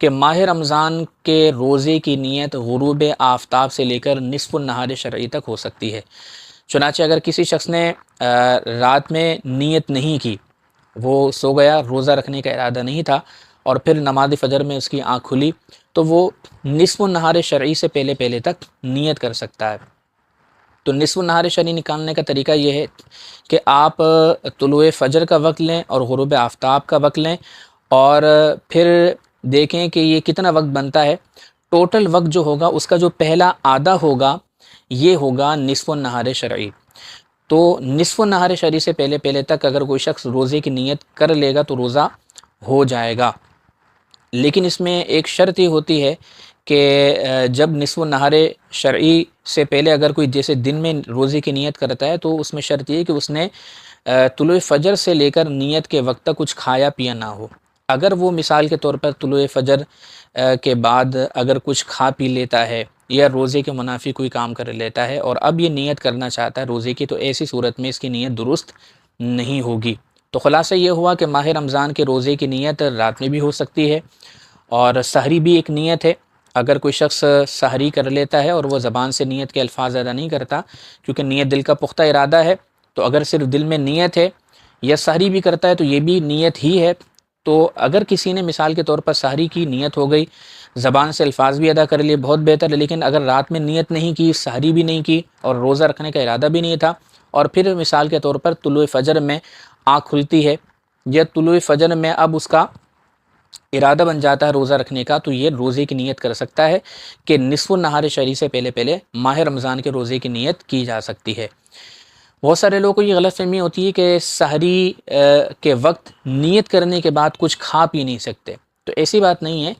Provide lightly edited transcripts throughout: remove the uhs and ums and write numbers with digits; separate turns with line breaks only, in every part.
कि माह रमज़ान के रोज़े की नीयत गुरूब आफ्ताब से लेकर निस्फ़ुन नहार शरई तक हो सकती है। चुनांचे अगर किसी शख्स ने रात में नीयत नहीं की, वो सो गया, रोज़ा रखने का इरादा नहीं था और फिर नमाज फ़जर में उसकी आँख खुली, तो वो निस्फ़ुन नहार शरई से पहले पहले तक नीयत कर सकता है। तो निस्फ़ुन नहार शरई निकालने का तरीका ये है कि आप तुलुए फ़जर का वक्त लें और गुरूब आफ्ताब का वक्त लें और फिर देखें कि ये कितना वक्त बनता है। टोटल वक्त जो होगा उसका जो पहला आधा होगा ये होगा निस्फ़ुन नहार शरई। तो निस्फ़ुन नहार शरई से पहले पहले तक अगर कोई शख्स रोज़े की नीयत कर लेगा तो रोज़ा हो जाएगा। लेकिन इसमें एक शर्त ये होती है कि जब निस्फ़ुन नहार शरई से पहले अगर कोई जैसे दिन में रोज़े की नीयत करता है तो उसमें शर्त ये है कि उसने तुलुए फ़जर से लेकर नीयत के वक्त तक कुछ खाया पिया ना हो। अगर वो मिसाल के तौर पर तुलुए फ़जर के बाद अगर कुछ खा पी लेता है या रोज़े के मुनाफी कोई काम कर लेता है और अब ये नीयत करना चाहता है रोज़े की, तो ऐसी सूरत में इसकी नीयत दुरुस्त नहीं होगी। तो ख़ुलासा ये हुआ कि माह रमज़ान के रोज़े की नीयत रात में भी हो सकती है और सहरी भी एक नीयत है। अगर कोई शख्स सहरी कर लेता है और वह ज़बान से नीयत के अल्फाज अदा नहीं करता, क्योंकि नीयत दिल का पुख्ता इरादा है, तो अगर सिर्फ दिल में नीयत है या सहरी भी करता है तो ये भी नीयत ही है। तो अगर किसी ने मिसाल के तौर पर सहरी की नीयत हो गई, ज़बान से अल्फाज भी अदा कर लिए, बहुत बेहतर है। लेकिन अगर रात में नीयत नहीं की, सहरी भी नहीं की और रोज़ा रखने का इरादा भी नहीं था और फिर मिसाल के तौर पर तुलुए फ़जर में आँख खुलती है या तुलुए फ़जर में अब उसका इरादा बन जाता है रोज़ा रखने का, तो ये रोज़े की नीयत कर सकता है कि निस्फ़ुन नहार शरई से पहले पहले माह रमज़ान के रोज़े की नीयत की जा सकती है। बहुत सारे लोगों को ये गलतफ़हमी होती है कि सहरी के वक्त नीयत करने के बाद कुछ खा पी नहीं सकते। तो ऐसी बात नहीं है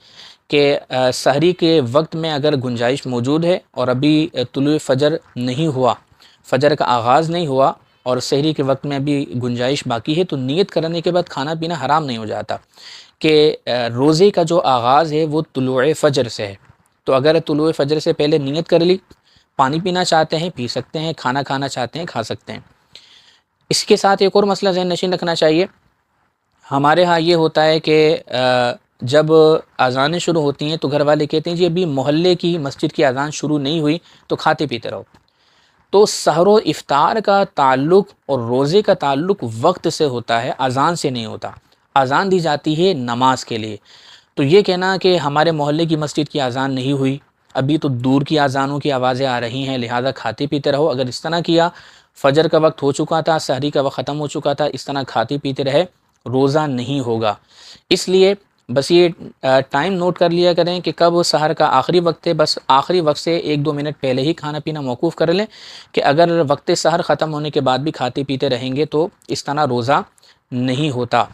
कि सहरी के वक्त में अगर गुंजाइश मौजूद है और अभी तुलुए फ़जर नहीं हुआ, फ़जर का आगाज़ नहीं हुआ और सहरी के वक्त में अभी गुंजाइश बाकी है, तो नीयत करने के बाद खाना पीना हराम नहीं हो जाता। कि रोज़े का जो आगाज़ है वो तुलुए फ़जर से है। तो अगर तुलुए फ़जर से पहले नीयत कर ली, पानी पीना चाहते हैं पी सकते हैं, खाना खाना चाहते हैं खा सकते हैं। इसके साथ एक और मसला ज़हन नशीन रखना चाहिए। हमारे यहाँ ये होता है कि जब अज़ानें शुरू होती हैं तो घर वाले कहते हैं जी अभी मोहल्ले की मस्जिद की अज़ान शुरू नहीं हुई तो खाते पीते रहो। तो सहर व इफ़्तार का ताल्लुक़ और रोज़े का ताल्लुक़ वक्त से होता है, अज़ान से नहीं होता। अज़ान दी जाती है नमाज के लिए। तो ये कहना कि हमारे मोहल्ले की मस्जिद की अज़ान नहीं हुई, अभी तो दूर की अज़ानों की आवाज़ें आ रही हैं, लिहाजा खाते पीते रहो, अगर इस तरह किया, फ़जर का वक्त हो चुका था, सहरी का वक्त ख़त्म हो चुका था, इस तरह खाते पीते रहे, रोज़ा नहीं होगा। इसलिए बस ये टाइम नोट कर लिया करें कि कब सहर का आखिरी वक्त है, बस आखिरी वक्त से 1-2 मिनट पहले ही खाना पीना मौकूफ़ कर लें कि अगर वक्त सहर ख़त्म होने के बाद भी खाते पीते रहेंगे तो इस तरह रोज़ा नहीं होता।